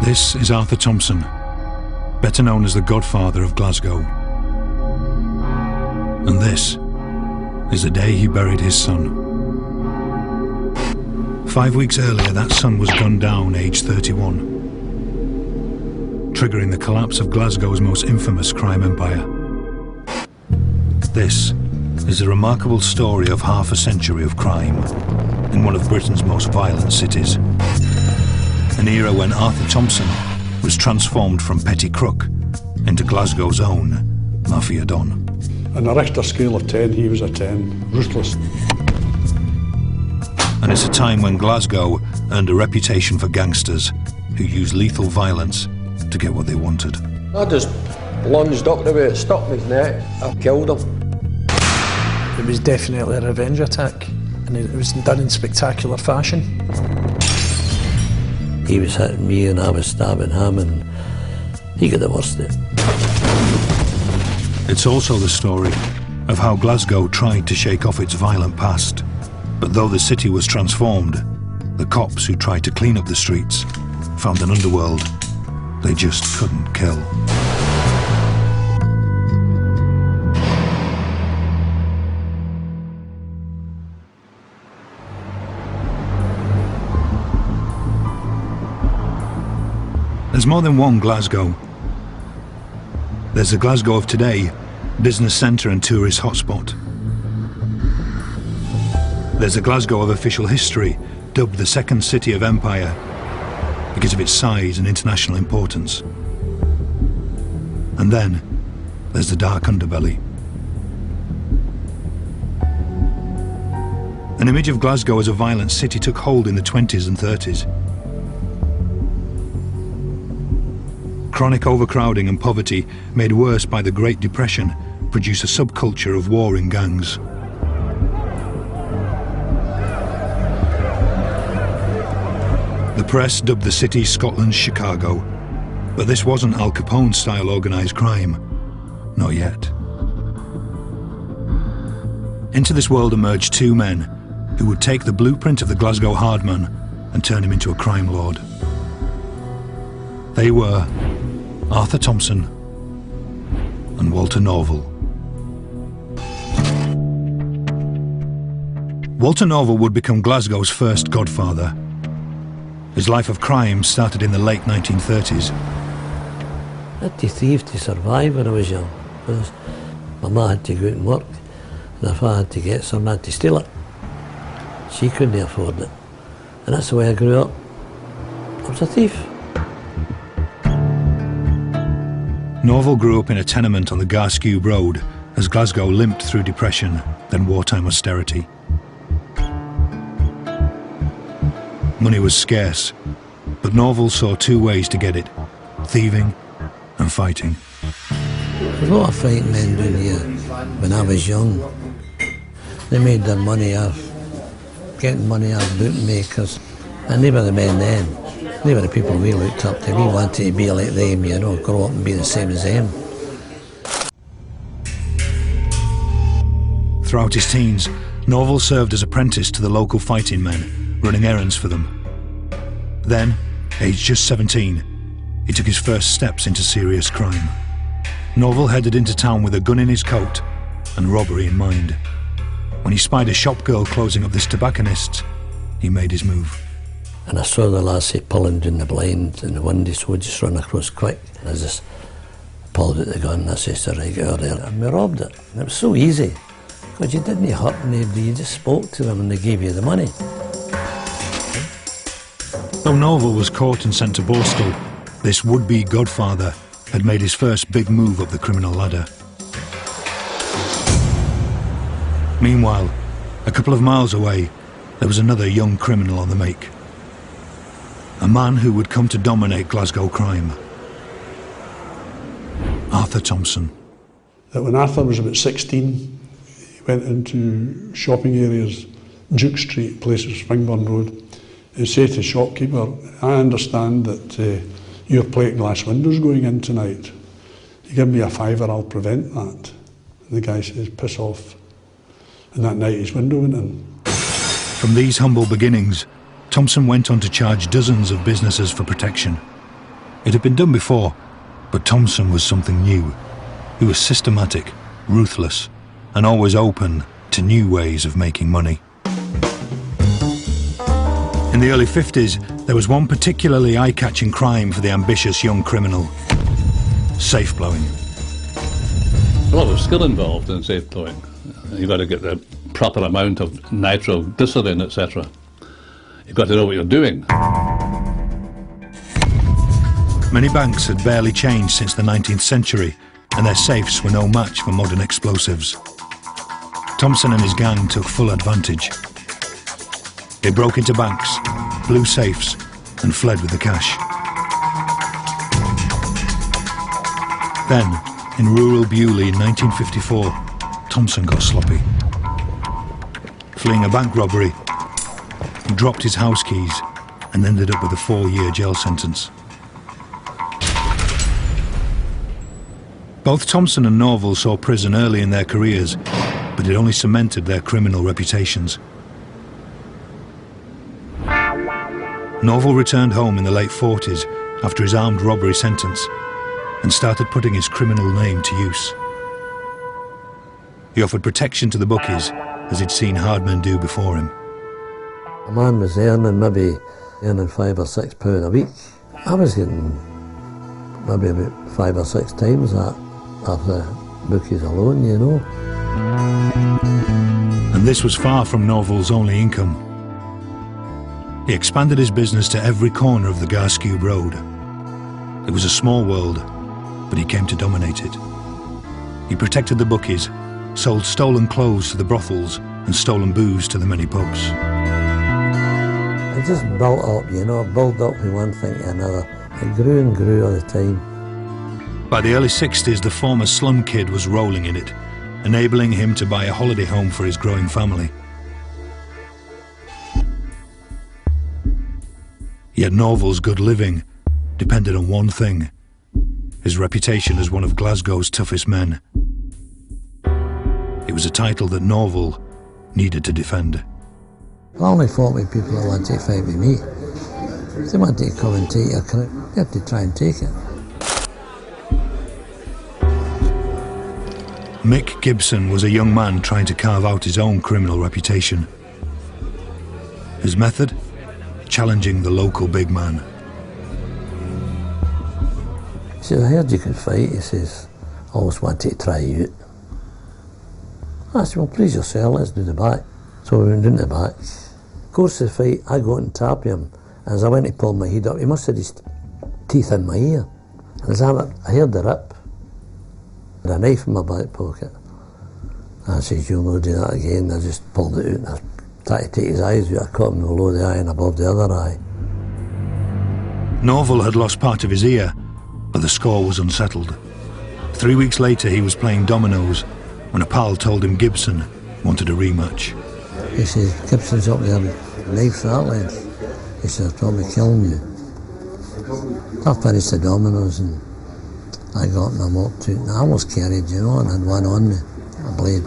This is Arthur Thompson, better known as the Godfather of Glasgow. And this is the day he buried his son. 5 weeks earlier, that son was gunned down, aged 31, triggering the collapse of Glasgow's most infamous crime empire. This is a remarkable story of half a century of crime in one of Britain's most violent cities. An era when Arthur Thompson was transformed from petty crook into Glasgow's own mafia don. On a Richter scale of 10, he was a 10, ruthless. And it's a time when Glasgow earned a reputation for gangsters who used lethal violence to get what they wanted. I just lunged up the way it stuck me, neck. I killed him. It was definitely a revenge attack, and it was done in spectacular fashion. He was hitting me and I was stabbing him, and he got the worst of it. It's also the story of how Glasgow tried to shake off its violent past. But though the city was transformed, the cops who tried to clean up the streets found an underworld they just couldn't kill. There's more than one Glasgow. There's the Glasgow of today, business centre and tourist hotspot. There's the Glasgow of official history, dubbed the second city of empire because of its size and international importance. And then there's the dark underbelly. An image of Glasgow as a violent city took hold in the 20s and 30s. Chronic overcrowding and poverty, made worse by the Great Depression, produced a subculture of warring gangs. The press dubbed the city Scotland's Chicago, but this wasn't Al Capone-style organised crime. Not yet. Into this world emerged two men who would take the blueprint of the Glasgow hardman and turn him into a crime lord. They were Arthur Thompson and Walter Norval. Walter Norval would become Glasgow's first godfather. His life of crime started in the late 1930s. I had to thieve to survive when I was young, because my ma had to go out and work, and if I had to get something, I had to steal it. She couldn't afford it, and that's the way I grew up. I was a thief. Norval grew up in a tenement on the Glasgow Road as Glasgow limped through depression, then wartime austerity. Money was scarce, but Norval saw two ways to get it: thieving and fighting. There was a lot of fighting men down here when I was young. They made their money off getting money out of bootmakers, and they were the men then. They were the people we looked up to. We wanted to be like them, you know, grow up and be the same as them. Throughout his teens, Norval served as apprentice to the local fighting men, running errands for them. Then, aged just 17, he took his first steps into serious crime. Norval headed into town with a gun in his coat and robbery in mind. When he spied a shop girl closing up this tobacconist's, he made his move. And I saw the lassie pulling down the blind in the window, so I just ran across quick. And I just pulled out the gun and I said to her, right, get her there. And we robbed it. And it was so easy, because you didn't hurt anybody, you just spoke to them and they gave you the money. Though Norval was caught and sent to Borstal, this would-be godfather had made his first big move up the criminal ladder. Meanwhile, a couple of miles away, there was another young criminal on the make. A man who would come to dominate Glasgow crime. Arthur Thompson. That when Arthur was about 16, he went into shopping areas, Duke Street, places, Springburn Road, and said to the shopkeeper, I understand that your plate glass window's going in tonight. You give me a £5, I'll prevent that. And the guy says, piss off. And that night his window went in. From these humble beginnings, Thompson went on to charge dozens of businesses for protection. It had been done before, but Thompson was something new. He was systematic, ruthless, and always open to new ways of making money. In the early 50s, there was one particularly eye-catching crime for the ambitious young criminal: safe blowing. A lot of skill involved in safe blowing. You've got to get the proper amount of nitroglycerin, etc. You've got to know what you're doing. Many banks had barely changed since the 19th century, and their safes were no match for modern explosives. Thompson and his gang took full advantage. They broke into banks, blew safes, and fled with the cash. Then, in rural Bewley in 1954, Thompson got sloppy. Fleeing a bank robbery, he dropped his house keys and ended up with a 4-year jail sentence. Both Thompson and Norval saw prison early in their careers, but it only cemented their criminal reputations. Norval returned home in the late 40s after his armed robbery sentence and started putting his criminal name to use. He offered protection to the bookies, as he'd seen hard men do before him. A man was earning maybe £5 or £6 a week. I was getting maybe about 5 or 6 times that of the bookies alone, you know. And this was far from Norval's only income. He expanded his business to every corner of the Glasgow road. It was a small world, but he came to dominate it. He protected the bookies, sold stolen clothes to the brothels and stolen booze to the many pubs. It just built up, you know, built up from one thing to another. It grew and grew all the time. By the early 60s, the former slum kid was rolling in it, enabling him to buy a holiday home for his growing family. Yet Norval's good living depended on one thing: his reputation as one of Glasgow's toughest men. It was a title that Norval needed to defend. I only fought with people who wanted to fight with me. If they wanted to come and take your crap, you have to try and take it. Mick Gibson was a young man trying to carve out his own criminal reputation. His method? Challenging the local big man. He says, I heard you could fight. He says, I always wanted to try you out. I said, well, please yourself, let's do the back. So we went down the back. Of course, the fight, I got on top of him. As I went to pull my head up, he must have his teeth in my ear. And as I heard the rip, I had a knife in my back pocket. I says, you'll not do that again. I just pulled it out and I tried to take his eyes out. I caught him below the eye and above the other eye. Norval had lost part of his ear, but the score was unsettled. 3 weeks later, he was playing dominoes when a pal told him Gibson wanted a rematch. He says, Gibson's up there with knives that length. He says, I'll probably kill you. I finished the dominoes and I got him, I walked out, and I almost carried, you know, and I had one on me, a blade.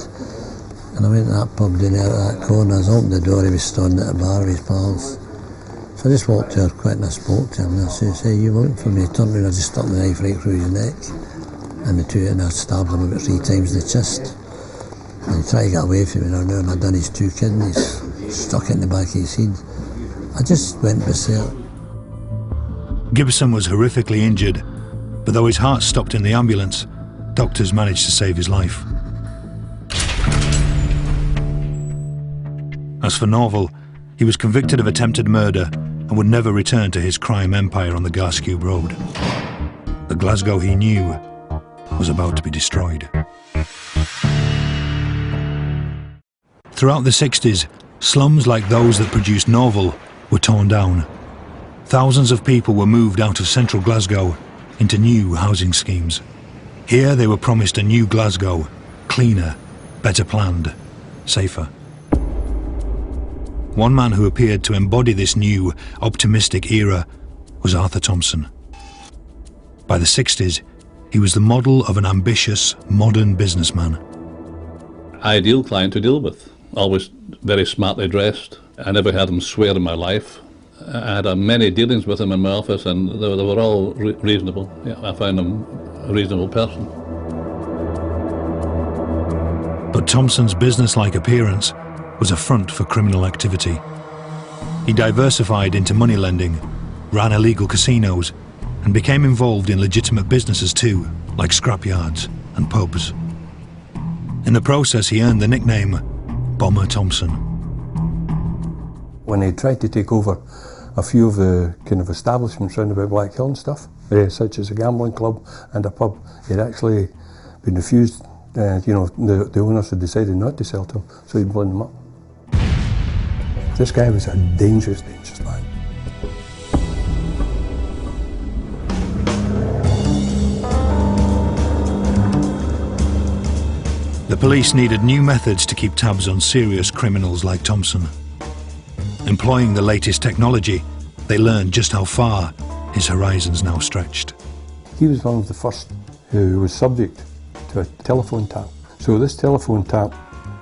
And I went to that pub down there at that corner, I opened the door, he was standing at the bar with his pals. So I just walked there quick and I spoke to him, and I says, hey, you looking for me? He turned around, I just stuck the knife right through his neck. And I stabbed him about 3 times in the chest. And he tried to get away from me, and I'd done his 2 kidneys, stuck it in the back of his head. I just went berserk. Gibson was horrifically injured, but though his heart stopped in the ambulance, doctors managed to save his life. As for Norval, he was convicted of attempted murder and would never return to his crime empire on the Glasgow road. The Glasgow he knew was about to be destroyed. Throughout the 60s, slums like those that produced Norval were torn down. Thousands of people were moved out of central Glasgow into new housing schemes. Here they were promised a new Glasgow, cleaner, better planned, safer. One man who appeared to embody this new, optimistic era was Arthur Thompson. By the 60s, he was the model of an ambitious, modern businessman. Ideal client to deal with. Always very smartly dressed. I never had him swear in my life. I had many dealings with him in my office, and they were all reasonable. Yeah, I found him a reasonable person. But Thompson's business-like appearance was a front for criminal activity. He diversified into money lending, ran illegal casinos, and became involved in legitimate businesses too, like scrapyards and pubs. In the process, he earned the nickname Bomber Thompson. When he tried to take over a few of the kind of establishments around about Black Hill and stuff, such as a gambling club and a pub, he'd actually been refused. The owners had decided not to sell to him, so he'd blown them up. This guy was a dangerous, dangerous man. The police needed new methods to keep tabs on serious criminals like Thompson. Employing the latest technology, they learned just how far his horizons now stretched. He was one of the first who was subject to a telephone tap. So this telephone tap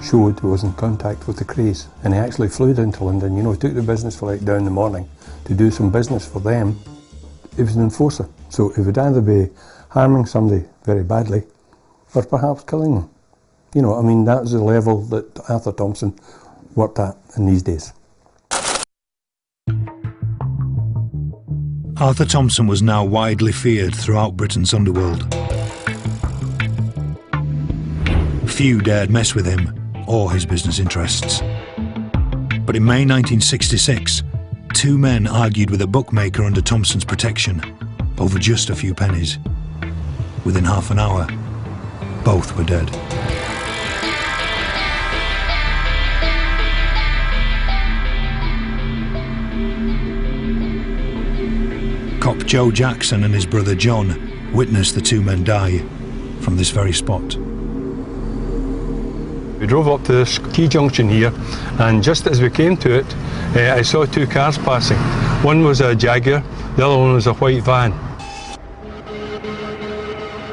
showed he was in contact with the Krays, and he actually flew down to London, took the business flight down in the morning to do some business for them. He was an enforcer, so he would either be harming somebody very badly or perhaps killing them. That was the level that Arthur Thompson worked at in these days. Arthur Thompson was now widely feared throughout Britain's underworld. Few dared mess with him or his business interests. But in May 1966, two men argued with a bookmaker under Thompson's protection over just a few pennies. Within half an hour, both were dead. Cop Joe Jackson and his brother John witnessed the two men die from this very spot. We drove up to this key junction here, and just as we came to it, I saw two cars passing. One was a Jaguar, the other one was a white van.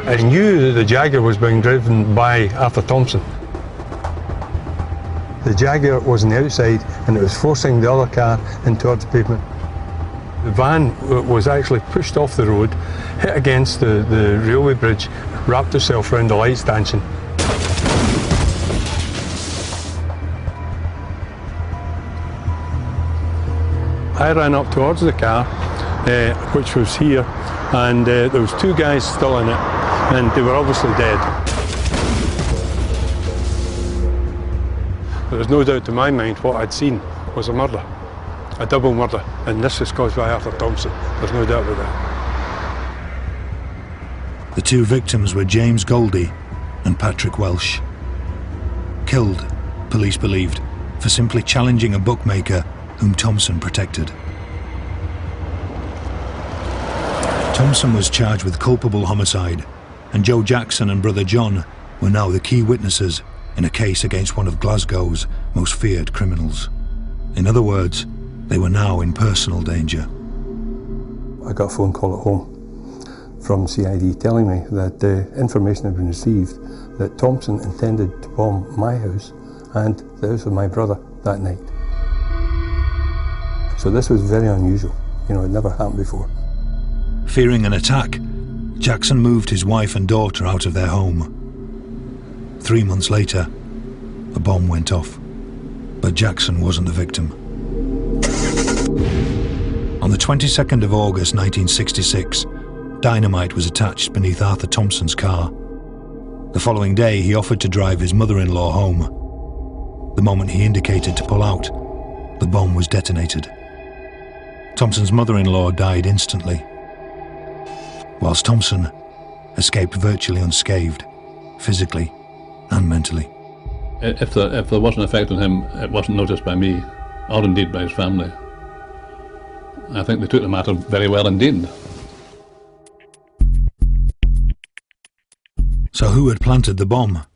I knew that the Jaguar was being driven by Arthur Thompson. The Jaguar was on the outside and it was forcing the other car in towards the pavement. The van was actually pushed off the road, hit against the railway bridge, wrapped itself around the light stanchion. I ran up towards the car, which was here, and there was two guys still in it, and they were obviously dead. There was no doubt in my mind what I'd seen was a murder, a double murder, and this is caused by Arthur Thompson. There's no doubt about that. The two victims were James Goldie and Patrick Welsh. Killed, police believed, for simply challenging a bookmaker whom Thompson protected. Thompson was charged with culpable homicide, and Joe Jackson and brother John were now the key witnesses in a case against one of Glasgow's most feared criminals. In other words, they were now in personal danger. I got a phone call at home from CID telling me that information had been received that Thompson intended to bomb my house and the house of my brother that night. So this was very unusual. It never happened before. Fearing an attack, Jackson moved his wife and daughter out of their home. 3 months later, a bomb went off, but Jackson wasn't the victim. On the 22nd of August 1966, dynamite was attached beneath Arthur Thompson's car. The following day, he offered to drive his mother-in-law home. The moment he indicated to pull out, the bomb was detonated. Thompson's mother-in-law died instantly, whilst Thompson escaped virtually unscathed, physically and mentally. If there was an effect on him, it wasn't noticed by me, or indeed by his family. I think they took the matter very well indeed. So who had planted the bomb?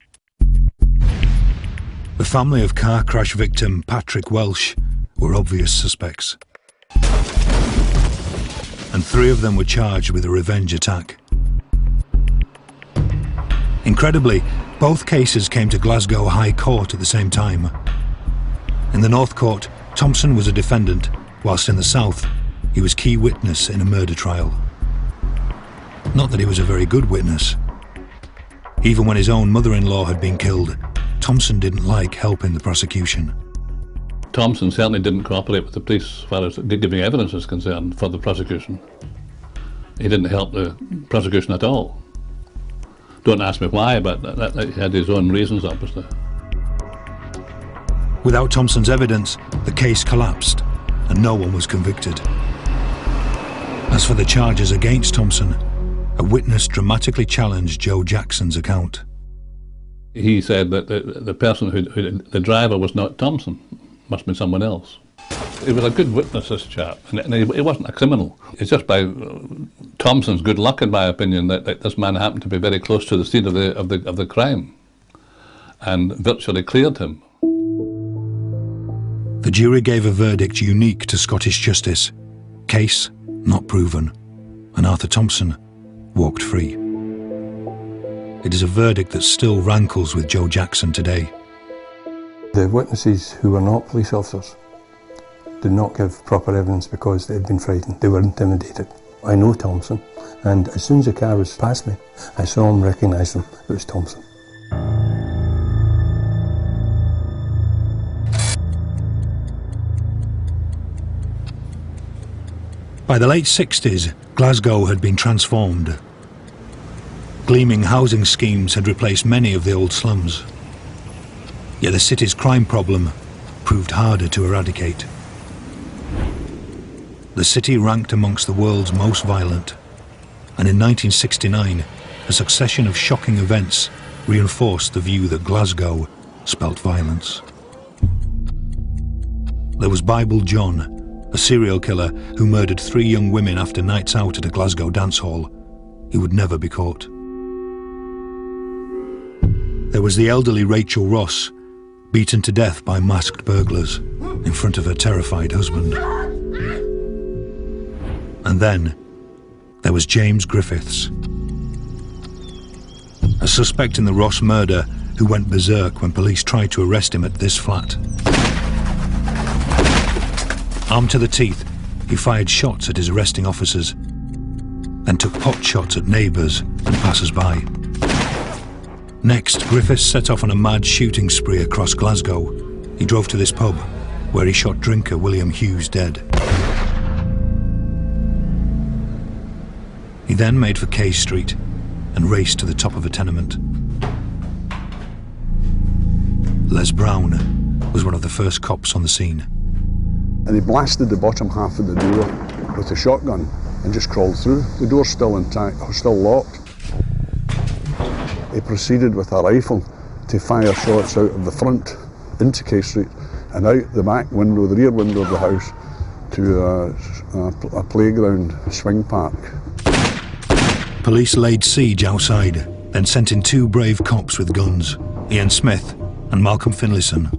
The family of car crash victim Patrick Welsh were obvious suspects. And 3 of them were charged with a revenge attack. Incredibly, both cases came to Glasgow High Court at the same time. In the North Court, Thompson was a defendant whilst in the south, he was key witness in a murder trial. Not that he was a very good witness. Even when his own mother-in-law had been killed, Thompson didn't like helping the prosecution. Thompson certainly didn't cooperate with the police as far as giving evidence is concerned for the prosecution. He didn't help the prosecution at all. Don't ask me why, but he had his own reasons, obviously. Without Thompson's evidence, the case collapsed and no one was convicted. As for the charges against Thompson, a witness dramatically challenged Joe Jackson's account. He said that the person the driver was not Thompson, must have been someone else. He was a good witness, this chap, and he wasn't a criminal. It's just by Thompson's good luck, in my opinion, that this man happened to be very close to the scene of the crime and virtually cleared him. The jury gave a verdict unique to Scottish justice. Case not proven, and Arthur Thompson walked free. It is a verdict that still rankles with Joe Jackson today. The witnesses who were not police officers did not give proper evidence because they had been frightened. They were intimidated. I know Thompson, and as soon as the car was past me, I saw him, recognised him. It was Thompson. By the late 60s, Glasgow had been transformed. Gleaming housing schemes had replaced many of the old slums. Yet the city's crime problem proved harder to eradicate. The city ranked amongst the world's most violent, and in 1969, a succession of shocking events reinforced the view that Glasgow spelt violence. There was Bible John, a serial killer who murdered 3 young women after nights out at a Glasgow dance hall. He would never be caught. There was the elderly Rachel Ross, beaten to death by masked burglars in front of her terrified husband. And then there was James Griffiths, a suspect in the Ross murder who went berserk when police tried to arrest him at this flat. Armed to the teeth, he fired shots at his arresting officers, then took pot shots at neighbours and passers-by. Next, Griffiths set off on a mad shooting spree across Glasgow. He drove to this pub, where he shot drinker William Hughes dead. He then made for Cay Street and raced to the top of a tenement. Les Brown was one of the first cops on the scene. And he blasted the bottom half of the door with a shotgun and just crawled through. The door's still intact, or still locked. He proceeded with a rifle to fire shots out of the front into Cay Street and out the back window, the rear window of the house, to a playground swing park. Police laid siege outside, then sent in 2 brave cops with guns, Ian Smith and Malcolm Finlayson.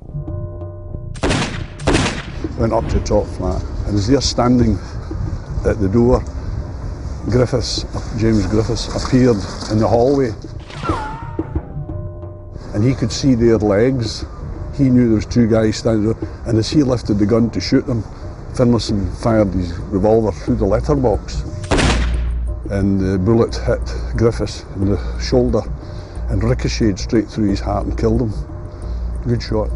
Went up to the top flat, and as they're standing at the door, James Griffiths appeared in the hallway, and he could see their legs. He knew there was 2 guys standing there, and as he lifted the gun to shoot them, Finlayson fired his revolver through the letterbox, and the bullet hit Griffiths in the shoulder and ricocheted straight through his heart and killed him. Good shot.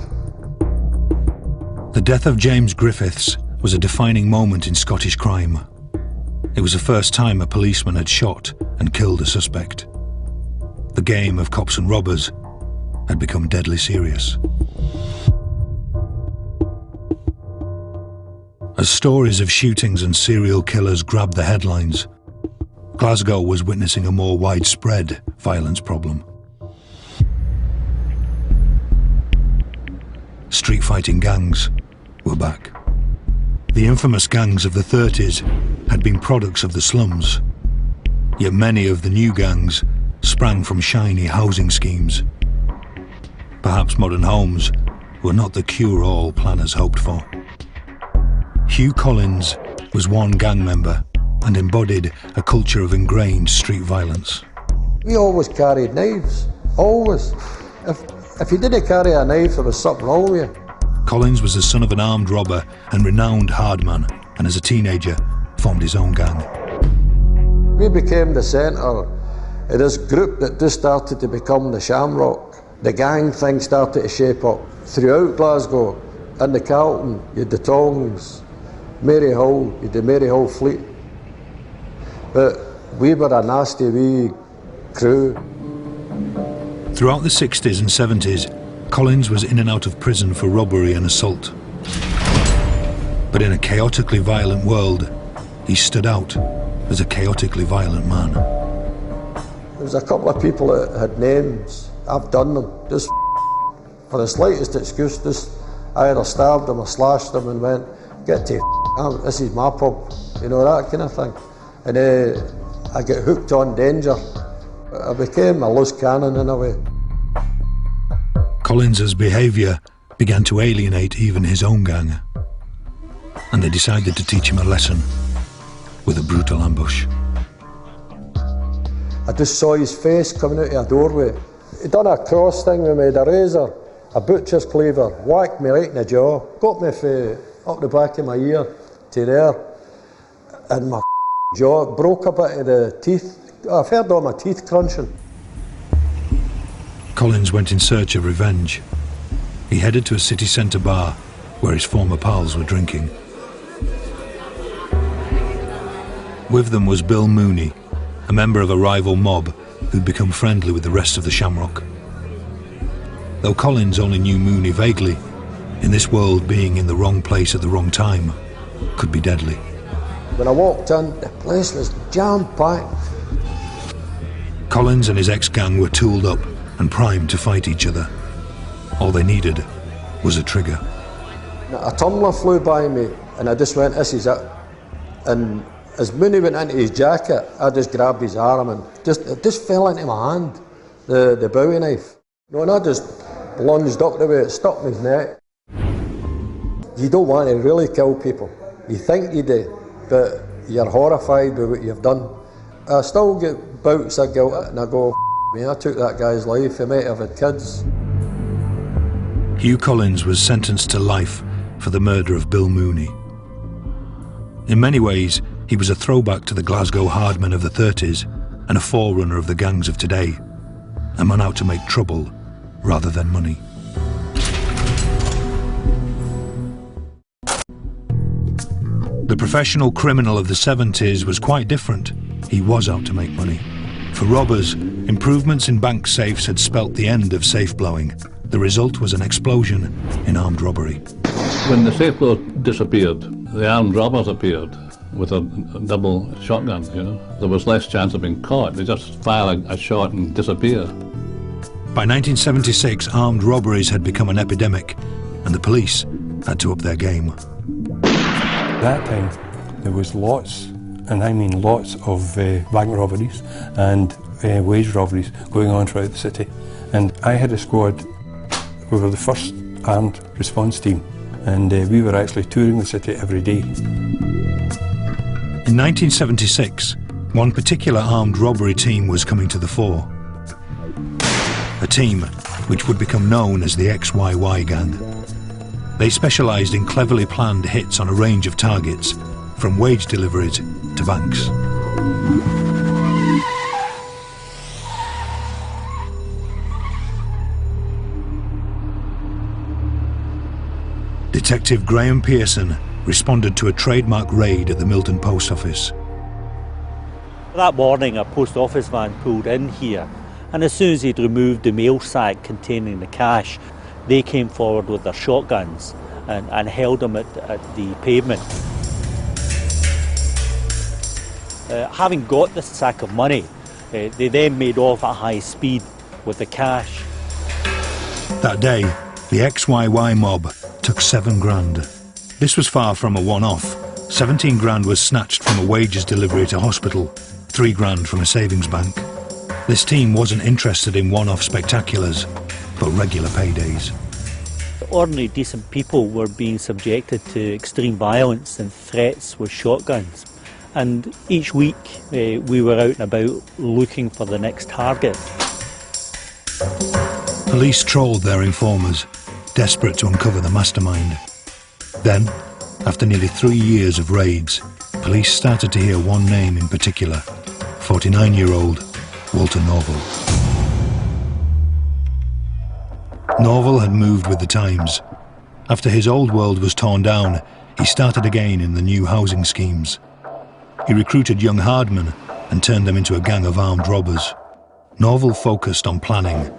The death of James Griffiths was a defining moment in Scottish crime. It was the first time a policeman had shot and killed a suspect. The game of cops and robbers had become deadly serious. As stories of shootings and serial killers grabbed the headlines, Glasgow was witnessing a more widespread violence problem. Street fighting gangs were back. The infamous gangs of the 30s had been products of the slums, yet many of the new gangs sprang from shiny housing schemes. Perhaps modern homes were not the cure-all planners hoped for. Hugh Collins was one gang member and embodied a culture of ingrained street violence. We always carried knives, always. If you didn't carry a knife, there was something wrong with you. Collins was the son of an armed robber and renowned hard man. and as a teenager formed his own gang. We became the centre of this group that just started to become the Shamrock. The gang thing started to shape up throughout Glasgow. In the Carlton, you had the Tongs, Maryhill, you had the Maryhill Fleet. But we were a nasty wee crew. Throughout the 60s and 70s, Collins was in and out of prison for robbery and assault. But in a chaotically violent world, he stood out as a chaotically violent man. There was a couple of people that had names. I've done them. Just for the slightest excuse, just I either stabbed them or slashed them and went, get to this is my pub, you know, that kind of thing. And I get hooked on danger. I became a loose cannon in a way. Collins's behaviour began to alienate even his own gang, and they decided to teach him a lesson with a brutal ambush. I just saw his face coming out of a doorway. He done a cross thing with me, with a razor, a butcher's cleaver, whacked me right in the jaw, got me up the back of my ear to there, and my jaw broke a bit of the teeth. I've heard all my teeth crunching. Collins went in search of revenge. He headed to a city centre bar where his former pals were drinking. With them was Bill Mooney, a member of a rival mob who'd become friendly with the rest of the Shamrock. Though Collins only knew Mooney vaguely, in this world being in the wrong place at the wrong time could be deadly. When I walked in, the place was jam-packed. Collins and his ex-gang were tooled up and primed to fight each other. All they needed was a trigger. A tumbler flew by me and I just went, this is it. And as Mooney went into his jacket, I just grabbed his arm and it just fell into my hand, the bowie knife. No, and I just lunged up the way it stuck in his neck. You don't want to really kill people. You think you do, but you're horrified with what you've done. I still get bouts of guilt and I go, I took that guy's life, he might have had kids. Hugh Collins was sentenced to life for the murder of Bill Mooney. In many ways, he was a throwback to the Glasgow hardmen of the 30s and a forerunner of the gangs of today, a man out to make trouble rather than money. The professional criminal of the 70s was quite different. He was out to make money. For robbers, improvements in bank safes had spelt the end of safe blowing. The result was an explosion in armed robbery. When the safe blow disappeared, the armed robbers appeared with a double shotgun, you know. There was less chance of being caught. They just fire a shot and disappear. By 1976, armed robberies had become an epidemic, and the police had to up their game. At that time, there was lots, and I mean lots, of bank robberies and wage robberies going on throughout the city. And I had a squad. We were the first armed response team, and we were actually touring the city every day. In 1976, one particular armed robbery team was coming to the fore. A team which would become known as the XYY Gang. They specialised in cleverly planned hits on a range of targets, from wage deliveries to banks. Detective Graham Pearson responded to a trademark raid at the Milton Post Office. That morning a post office van pulled in here, and as soon as he'd removed the mail sack containing the cash, they came forward with their shotguns and held him at the pavement. Having got the sack of money, they then made off at high speed with the cash. That day, the XYY mob took 7 grand. This was far from a one-off. 17 grand was snatched from a wages delivery to hospital, 3 grand from a savings bank. This team wasn't interested in one-off spectaculars, but regular paydays. Ordinary decent people were being subjected to extreme violence and threats with shotguns. And each week we were out and about looking for the next target. Police trawled their informers, desperate to uncover the mastermind. Then, After nearly 3 years of raids, police started to hear one name in particular, 49-year-old Walter Norval. Norval had moved with the times. After his old world was torn down, he started again in the new housing schemes. He recruited young hardmen and turned them into a gang of armed robbers. Norval focused on planning,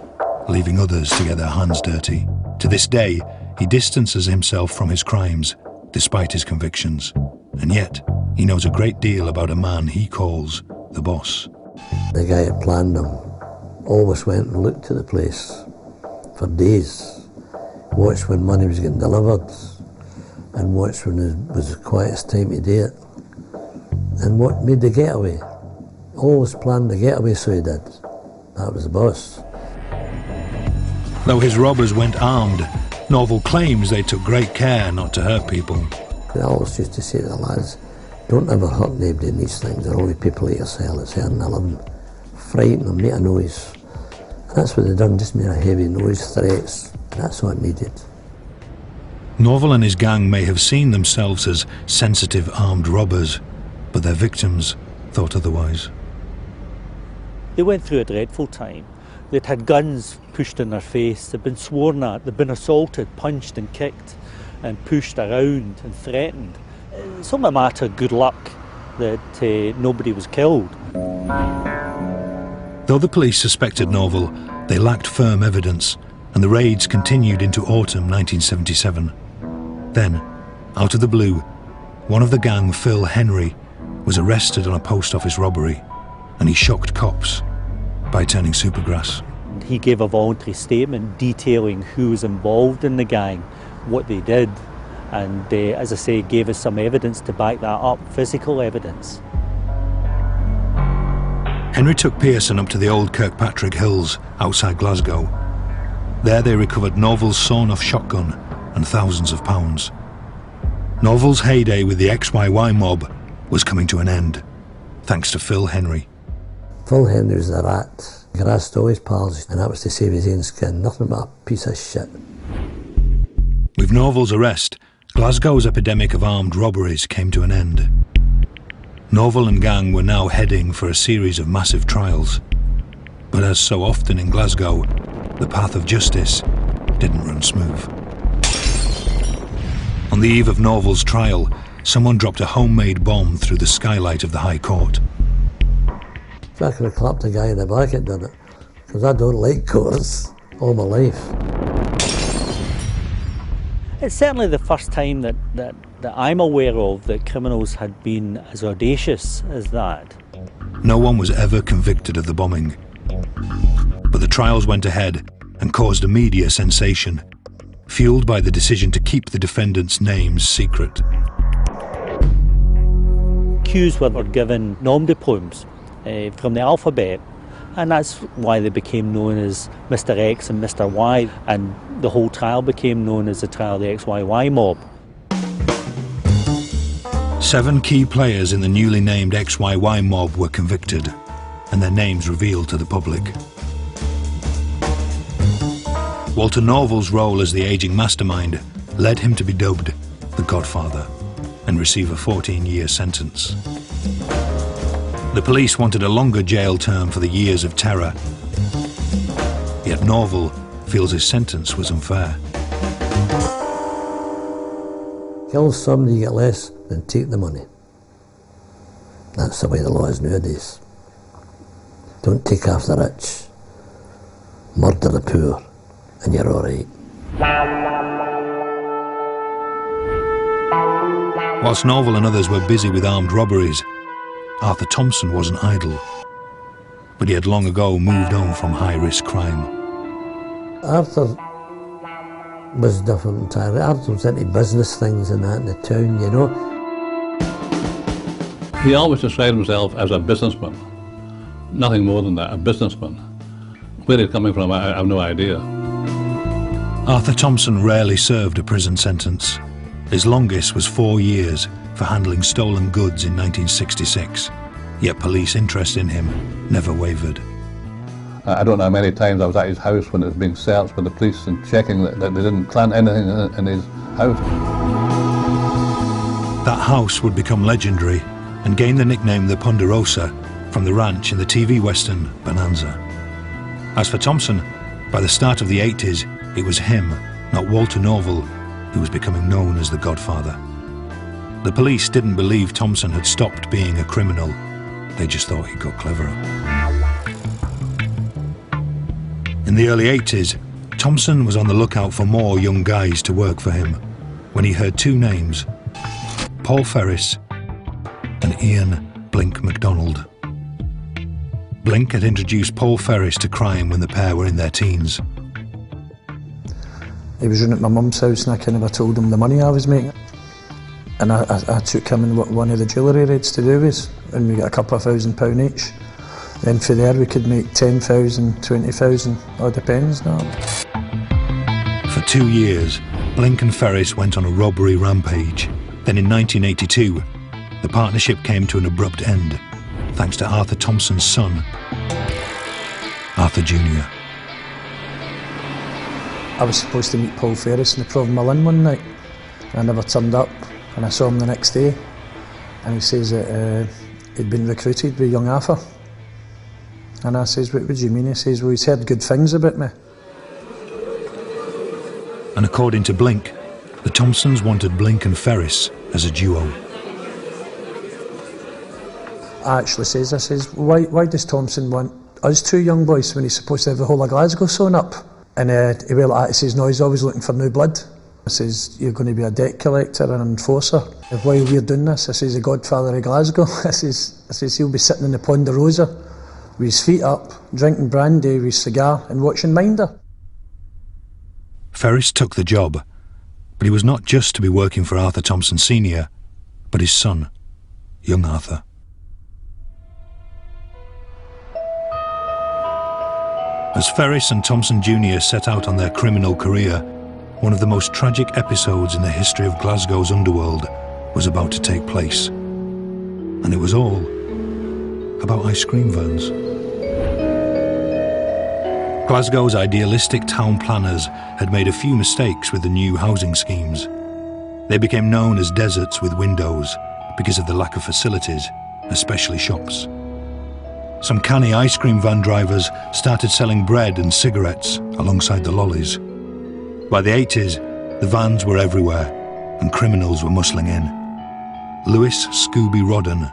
leaving others to get their hands dirty. To this day, he distances himself from his crimes, despite his convictions. And yet, he knows a great deal about a man he calls the boss. The guy that planned them always went and looked at the place for days, watched when money was getting delivered, and watched when it was the quietest time to do it. And what made the getaway? Always planned the getaway, so he did. That was the boss. Though his robbers went armed, Norval claims they took great care not to hurt people. I always used to say to the lads, don't ever hurt anybody in these things. They're only people like yourself that's earning a living. Frighten them, make a noise. And that's what they done, just made a heavy noise, threats. That's what needed. Norval and his gang may have seen themselves as sensitive armed robbers, but their victims thought otherwise. They went through a dreadful time. They'd had guns pushed in their face, they'd been sworn at, they'd been assaulted, punched and kicked and pushed around and threatened. It's only a matter of good luck that nobody was killed. Though the police suspected Norval, they lacked firm evidence, and the raids continued into autumn 1977. Then, out of the blue, one of the gang, Phil Henry, was arrested on a post office robbery, and he shocked cops by turning supergrass. He gave a voluntary statement detailing who was involved in the gang, what they did, and as I say, gave us some evidence to back that up, physical evidence. Henry took Pearson up to the old Kirkpatrick Hills outside Glasgow. There they recovered Norval's sawn-off shotgun and thousands of pounds. Norval's heyday with the XYY mob was coming to an end, thanks to Phil Henry. Phil Henry was a rat. He harassed all his pals, and that was to save his own skin. Nothing but a piece of shit. With Norval's arrest, Glasgow's epidemic of armed robberies came to an end. Norval and gang were now heading for a series of massive trials. But as so often in Glasgow, the path of justice didn't run smooth. On the eve of Norval's trial, someone dropped a homemade bomb through the skylight of the High Court. If I could have clapped a guy in the back and done it, because I don't like courts all my life. It's certainly the first time that I'm aware of that criminals had been as audacious as that. No one was ever convicted of the bombing. But the trials went ahead and caused a media sensation, fueled by the decision to keep the defendants' names secret. Accused were given nom de plumes from the alphabet, and that's why they became known as Mr X and Mr Y, and the whole trial became known as the trial of the XYY mob. 7 key players in the newly named XYY mob were convicted, and their names revealed to the public. Walter Norval's role as the aging mastermind led him to be dubbed the Godfather and receive a 14-year sentence. The police wanted a longer jail term for the years of terror, yet Norval feels his sentence was unfair. Kill somebody, you get less, then take the money. That's the way the law is nowadays. Don't take after the rich. Murder the poor, and you're all right. Whilst Norval and others were busy with armed robberies, Arthur Thompson wasn't idle. But he had long ago moved on from high-risk crime. Arthur was different entirely. Arthur was into business things and that in the town, you know. He always described himself as a businessman. Nothing more than that, a businessman. Where he's coming from, I have no idea. Arthur Thompson rarely served a prison sentence. His longest was 4 years for handling stolen goods in 1966. Yet police interest in him never wavered. I don't know how many times I was at his house when it was being searched by the police and checking that they didn't plant anything in his house. That house would become legendary and gain the nickname the Ponderosa from the ranch in the TV western Bonanza. As for Thompson, by the start of the 80s, it was him, not Walter Norval, who was becoming known as the Godfather. The police didn't believe Thompson had stopped being a criminal. They just thought he got cleverer. In the early 80s, Thompson was on the lookout for more young guys to work for him when he heard two names, Paul Ferris and Ian Blink MacDonald. Blink had introduced Paul Ferris to crime when the pair were in their teens. He was running at my mum's house and I kind of told him the money I was making. And I took him in one of the jewellery raids to do this, and we got a couple of £1,000 each. Then for there we could make 10,000, 20,000, all depends now. For 2 years, Blink and Ferris went on a robbery rampage. Then in 1982, the partnership came to an abrupt end, thanks to Arthur Thompson's son, Arthur Jr. I was supposed to meet Paul Ferris in the Proven Mill one night. I never turned up, and I saw him the next day, and he says that he'd been recruited by young Arthur. And I says, what do you mean? He says, well, he's heard good things about me. And according to Blink, the Thompsons wanted Blink and Ferris as a duo. I actually says, why does Thompson want us two young boys when he's supposed to have the whole of Glasgow sewn up? And he went like that, he says, no, he's always looking for new blood. I says, you're going to be a debt collector and an enforcer. And while we're doing this, I says, the Godfather of Glasgow, I says, he'll be sitting in the Ponderosa with his feet up, drinking brandy with his cigar and watching Minder. Ferris took the job, but he was not just to be working for Arthur Thompson Sr., but his son, young Arthur. As Ferris and Thompson Jr. set out on their criminal career, one of the most tragic episodes in the history of Glasgow's underworld was about to take place. And it was all about ice cream vans. Glasgow's idealistic town planners had made a few mistakes with the new housing schemes. They became known as deserts with windows because of the lack of facilities, especially shops. Some canny ice cream van drivers started selling bread and cigarettes alongside the lollies. By the 80s, the vans were everywhere and criminals were muscling in. Lewis Scooby Rodden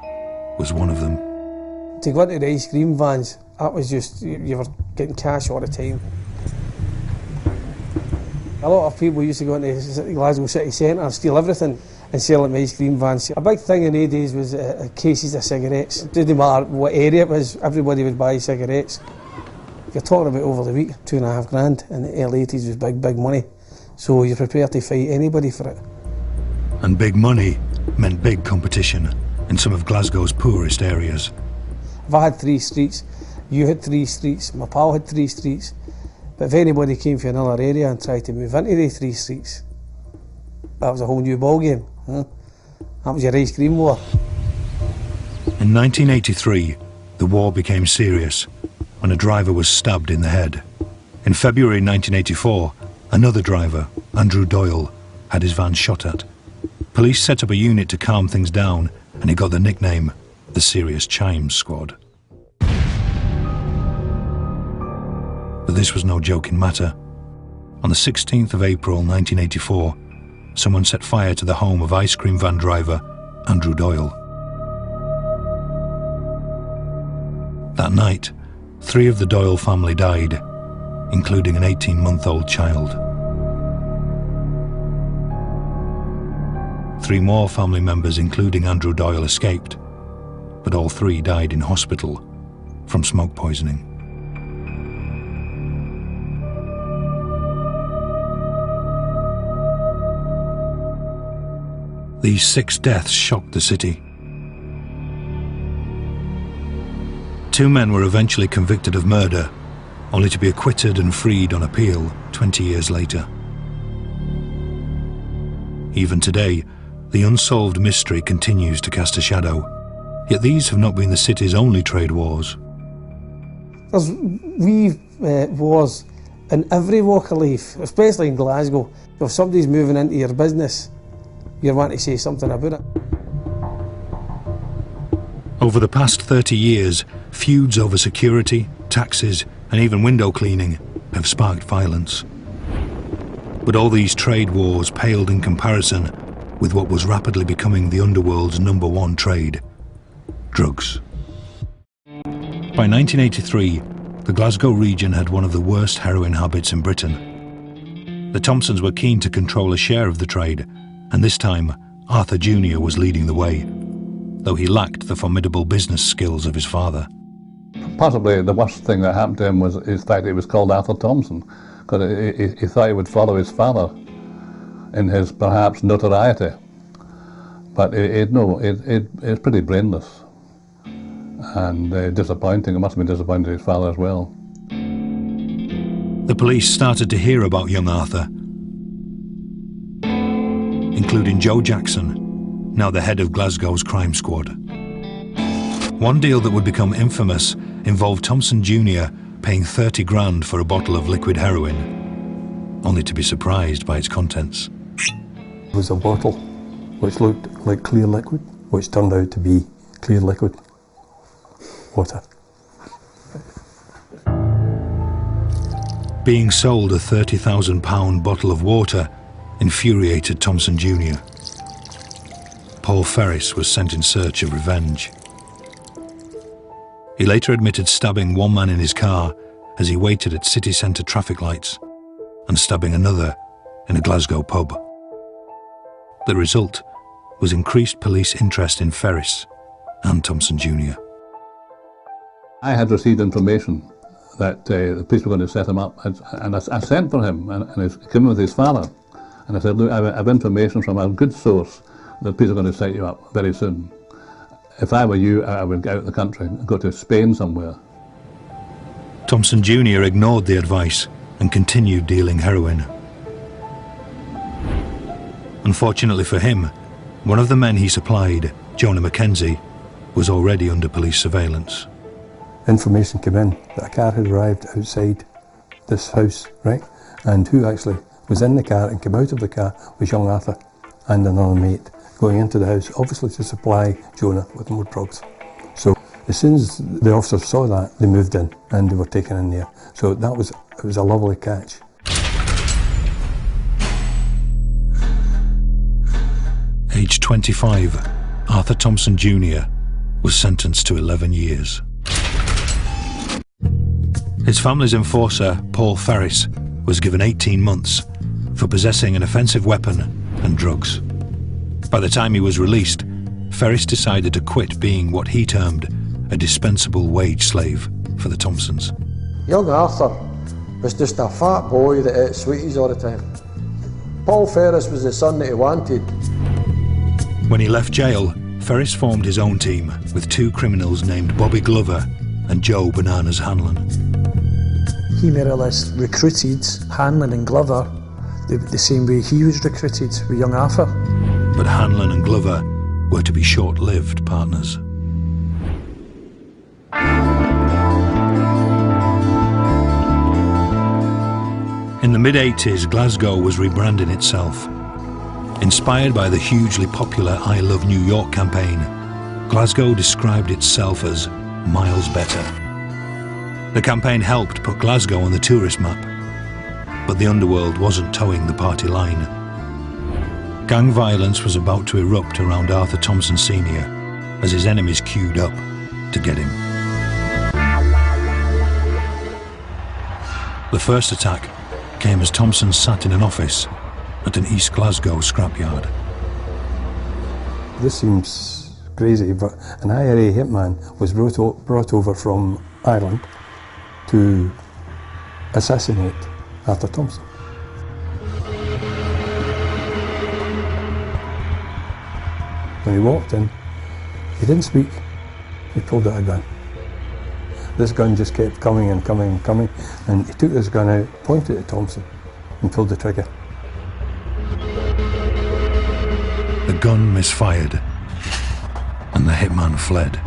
was one of them. To go into the ice cream vans, that was just, you were getting cash all the time. A lot of people used to go into Glasgow city centre, steal everything and sell it in ice cream vans. A big thing in the days was cases of cigarettes. It didn't matter what area it was, everybody would buy cigarettes. If you're talking about over the week, $2.5 grand in the early 80s was big money. So you're prepared to fight anybody for it. And big money meant big competition in some of Glasgow's poorest areas. If I had 3 streets, you had 3 streets, my pal had 3 streets, but if anybody came from another area and tried to move into the 3 streets, that was a whole new ball game. Huh? That was your ice cream war. In 1983, the war became serious when a driver was stabbed in the head. In February 1984, another driver, Andrew Doyle, had his van shot at. Police set up a unit to calm things down, and he got the nickname the Serious Chimes Squad. But this was no joking matter. On the 16th of April 1984, someone set fire to the home of ice cream van driver Andrew Doyle. That night, 3 of the Doyle family died, including an 18-month-old child. 3 more family members, including Andrew Doyle, escaped, but all 3 died in hospital from smoke poisoning. These 6 deaths shocked the city. 2 men were eventually convicted of murder, only to be acquitted and freed on appeal 20 years later. Even today, the unsolved mystery continues to cast a shadow, yet these have not been the city's only trade wars. There's wars in every walk of life, especially in Glasgow. If somebody's moving into your business, you're wanting to say something about it. Over the past 30 years, feuds over security, taxes, and even window cleaning have sparked violence. But all these trade wars paled in comparison with what was rapidly becoming the underworld's #1 trade: drugs. By 1983, the Glasgow region had one of the worst heroin habits in Britain. The Thompsons were keen to control a share of the trade, and this time Arthur Jr. was leading the way, though he lacked the formidable business skills of his father. Possibly the worst thing that happened to him was the fact that he was called Arthur Thompson, because he thought he would follow his father in his perhaps notoriety. But it's pretty brainless and disappointing. It must have been disappointing to his father as well. The police started to hear about young Arthur, including Joe Jackson, now the head of Glasgow's crime squad. One deal that would become infamous involved Thompson Jr. paying 30 grand for a bottle of liquid heroin, only to be surprised by its contents. It was a bottle which looked like clear liquid, which turned out to be clear liquid water. Being sold a £30,000 bottle of water infuriated Thompson Jr. Paul Ferris was sent in search of revenge. He later admitted stabbing one man in his car as he waited at city centre traffic lights and stabbing another in a Glasgow pub. The result was increased police interest in Ferris and Thompson Jr. I had received information that the police were going to set him up, and I sent for him, and he came with his father. And I said, look, I have information from a good source that the police are going to set you up very soon. If I were you, I would get out of the country and go to Spain somewhere. Thompson Jr. ignored the advice and continued dealing heroin. Unfortunately for him, one of the men he supplied, Jonah Mackenzie, was already under police surveillance. Information came in that a car had arrived outside this house, right? And who actually was in the car and came out of the car was young Arthur and another mate going into the house, obviously to supply Jonah with more drugs. So as soon as the officers saw that, they moved in and they were taken in there. So it was a lovely catch. Aged 25, Arthur Thompson Jr. was sentenced to 11 years. His family's enforcer, Paul Ferris, was given 18 months for possessing an offensive weapon and drugs. By the time he was released, Ferris decided to quit being what he termed a dispensable wage slave for the Thompsons. Young Arthur was just a fat boy that ate sweeties all the time. Paul Ferris was the son that he wanted. When he left jail, Ferris formed his own team with two criminals named Bobby Glover and Joe Bananas Hanlon. He more or less recruited Hanlon and Glover the same way he was recruited with young Arthur. But Hanlon and Glover were to be short-lived partners. In the mid-80s, Glasgow was rebranding itself. Inspired by the hugely popular I Love New York campaign, Glasgow described itself as miles better. The campaign helped put Glasgow on the tourist map, but the underworld wasn't towing the party line. Gang violence was about to erupt around Arthur Thompson Sr. as his enemies queued up to get him. The first attack came as Thompson sat in an office at an East Glasgow scrapyard. This seems crazy, but an IRA hitman was brought over from Ireland to assassinate Arthur Thompson. When he walked in, he didn't speak, he pulled out a gun. This gun just kept coming and coming and coming, and he took this gun out, pointed at Thompson, and pulled the trigger. The gun misfired, and the hitman fled.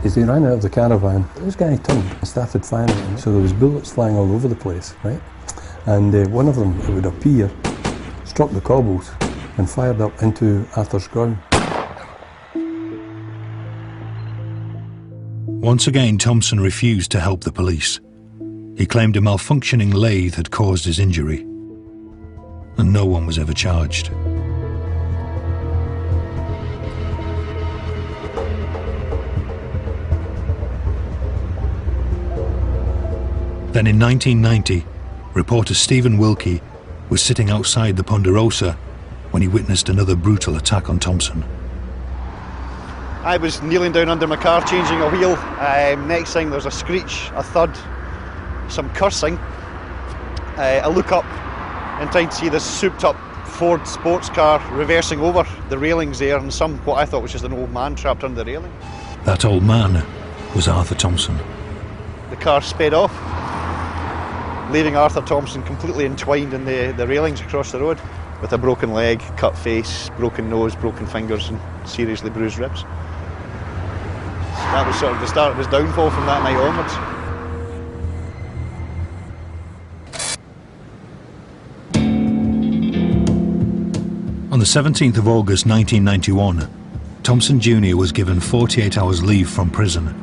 As he ran out of the caravan, this guy turned and started firing, so there was bullets flying all over the place, right? And one of them, it would appear, struck the cobbles and fired up into Arthur's ground. Once again, Thompson refused to help the police. He claimed a malfunctioning lathe had caused his injury, and no one was ever charged. Then in 1990, reporter Stephen Wilkie was sitting outside the Ponderosa when he witnessed another brutal attack on Thompson. I was kneeling down under my car changing a wheel. Next thing there's a screech, a thud, some cursing. I look up and trying to see this souped up Ford sports car reversing over the railings there, and what I thought was just an old man trapped under the railing. That old man was Arthur Thompson. The car sped off, leaving Arthur Thompson completely entwined in the railings across the road, with a broken leg, cut face, broken nose, broken fingers and seriously bruised ribs. That was sort of the start of his downfall from that night onwards. On the 17th of August 1991, Thompson Jr. was given 48 hours leave from prison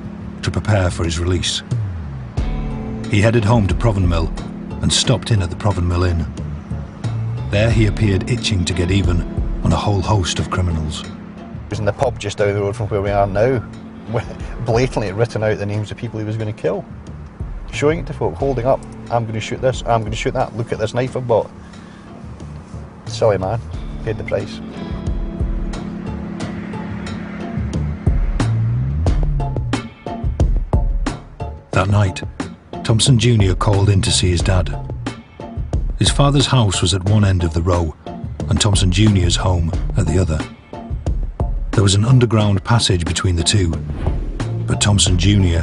to prepare for his release. He headed home to Provenmill and stopped in at the Provenmill Inn. There he appeared itching to get even on a whole host of criminals. He was in the pub just down the road from where we are now, blatantly written out the names of people he was going to kill, showing it to folk, holding up, I'm going to shoot this, I'm going to shoot that, look at this knife I've bought. Silly man, paid the price. That night, Thompson Jr. called in to see his dad. His father's house was at one end of the row and Thompson Jr.'s home at the other. There was an underground passage between the two, but Thompson Jr.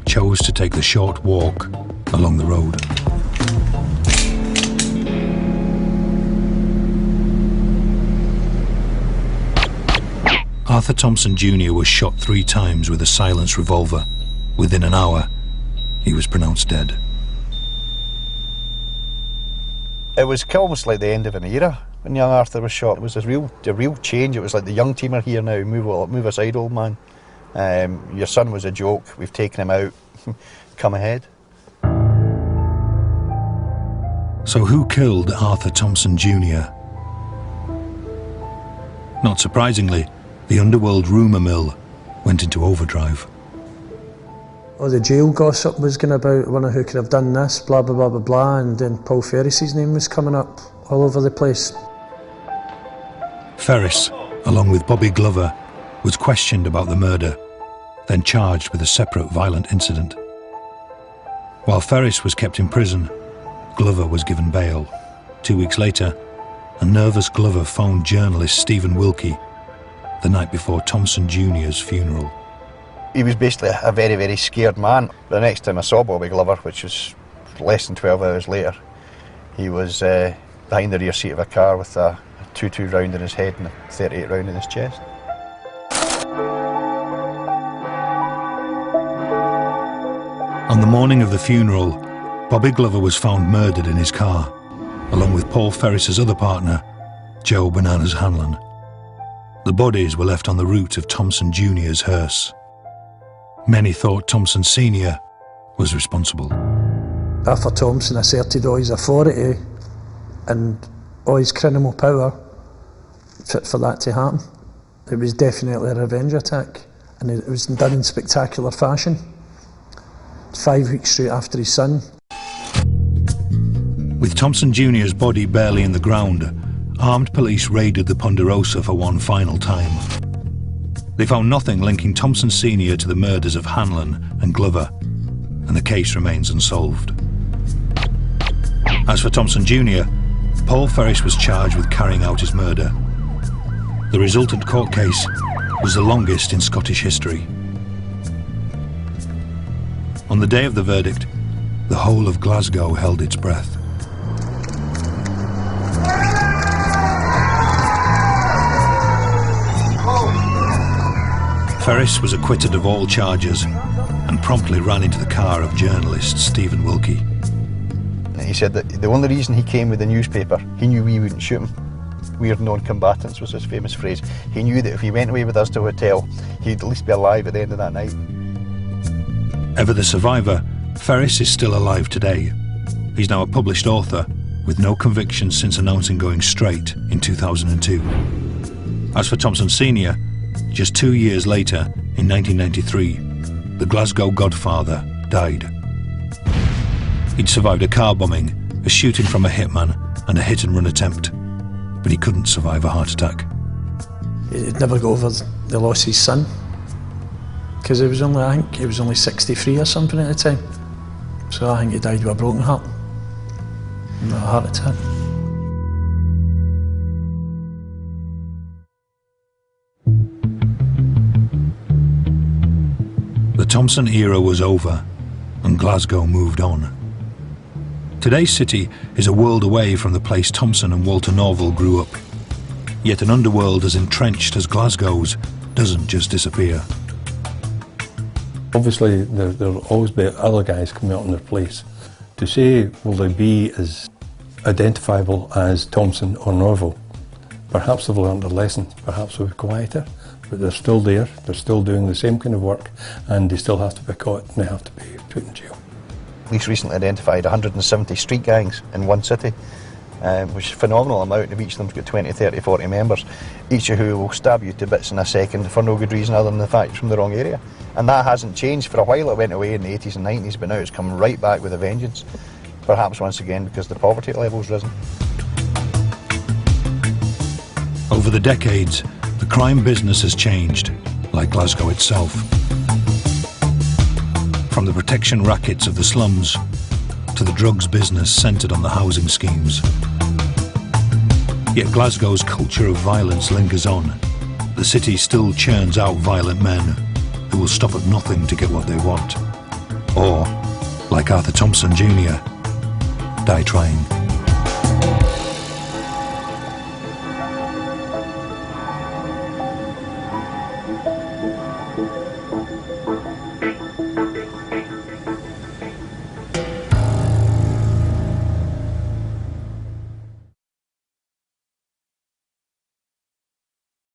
chose to take the short walk along the road. Arthur Thompson Jr. was shot 3 times with a silenced revolver. Within an hour, he was pronounced dead. It was almost like the end of an era when young Arthur was shot. It was a real change. It was like the young team are here now, move aside, old man. Your son was a joke, we've taken him out, come ahead. So who killed Arthur Thompson Jr.? Not surprisingly, the underworld rumour mill went into overdrive. Oh, the jail gossip was going about, I wonder who could have done this, blah, blah, blah, blah, blah, and then Paul Ferris's name was coming up all over the place. Ferris, along with Bobby Glover, was questioned about the murder, then charged with a separate violent incident. While Ferris was kept in prison, Glover was given bail. 2 weeks later, a nervous Glover phoned journalist Stephen Wilkie the night before Thompson Jr.'s funeral. He was basically a very, very scared man. The next time I saw Bobby Glover, which was less than 12 hours later, he was behind the rear seat of a car with a .22 round in his head and a .38 round in his chest. On the morning of the funeral, Bobby Glover was found murdered in his car, along with Paul Ferris's other partner, Joe Bananas Hanlon. The bodies were left on the route of Thompson Jr.'s hearse. Many thought Thompson Sr. was responsible. Arthur Thompson asserted all his authority and all his criminal power for that to happen. It was definitely a revenge attack, and it was done in spectacular fashion. 5 weeks straight after his son. With Thompson Jr.'s body barely in the ground, armed police raided the Ponderosa for one final time. They found nothing linking Thompson Sr. to the murders of Hanlon and Glover, and the case remains unsolved. As for Thompson Jr., Paul Ferris was charged with carrying out his murder. The resultant court case was the longest in Scottish history. On the day of the verdict, the whole of Glasgow held its breath. Ferris was acquitted of all charges and promptly ran into the car of journalist Stephen Wilkie. he said that the only reason he came with the newspaper, he knew we wouldn't shoot him. We're non-combatants was his famous phrase. He knew that if he went away with us to a hotel, he'd at least be alive at the end of that night. Ever the survivor, Ferris is still alive today. He's now a published author with no convictions since announcing going straight in 2002. As for Thompson Sr., just 2 years later, in 1993, the Glasgow godfather died. He'd survived a car bombing, a shooting from a hitman, and a hit-and-run attempt, but he couldn't survive a heart attack. He'd never got over the loss of his son, because I think he was only 63 or something at the time. So I think he died with a broken heart, not a heart attack. The Thompson era was over, and Glasgow moved on. Today's city is a world away from the place Thompson and Walter Norval grew up. Yet an underworld as entrenched as Glasgow's doesn't just disappear. Obviously, there'll always be other guys coming out in their place. To say, will they be as identifiable as Thompson or Norval? Perhaps they've learned a lesson, perhaps they'll be quieter, but they're still there, they're still doing the same kind of work, and they still have to be caught and they have to be put in jail. Police recently identified 170 street gangs in one city, which is a phenomenal amount, and each of them's got 20, 30, 40 members, each of who will stab you to bits in a second for no good reason other than the fact it's from the wrong area. And that hasn't changed. For a while it went away in the 80s and 90s, but now it's come right back with a vengeance. Perhaps once again because the poverty level's risen. Over the decades, the crime business has changed, like Glasgow itself. From the protection rackets of the slums to the drugs business centred on the housing schemes. Yet Glasgow's culture of violence lingers on. The city still churns out violent men who will stop at nothing to get what they want. Or, like Arthur Thompson Jr., die trying.